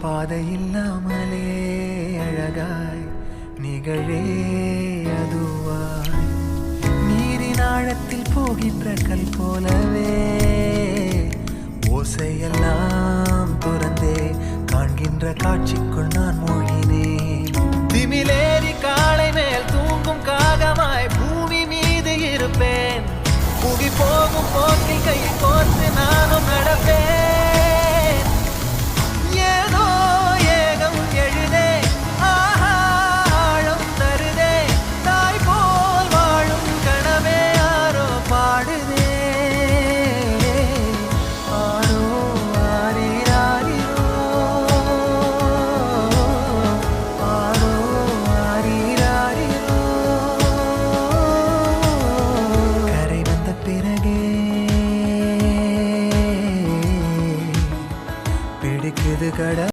பாதை இல்லாமலே அழகாய் நிகழே அதுவாய் நீரின் ஆழத்தில் போகின்ற கல் போலவே ஓசையெல்லாம் துறந்தே காண்கின்ற காட்சிக்குள் நான் மூழ்கினேன். திமிலேறி காலை மேல் தூங்கும் காகமாய் பூமி மீது இருப்பேன். புவி போகும் போக்கில் கை கோர்த்து நானும் நடப்பேன்.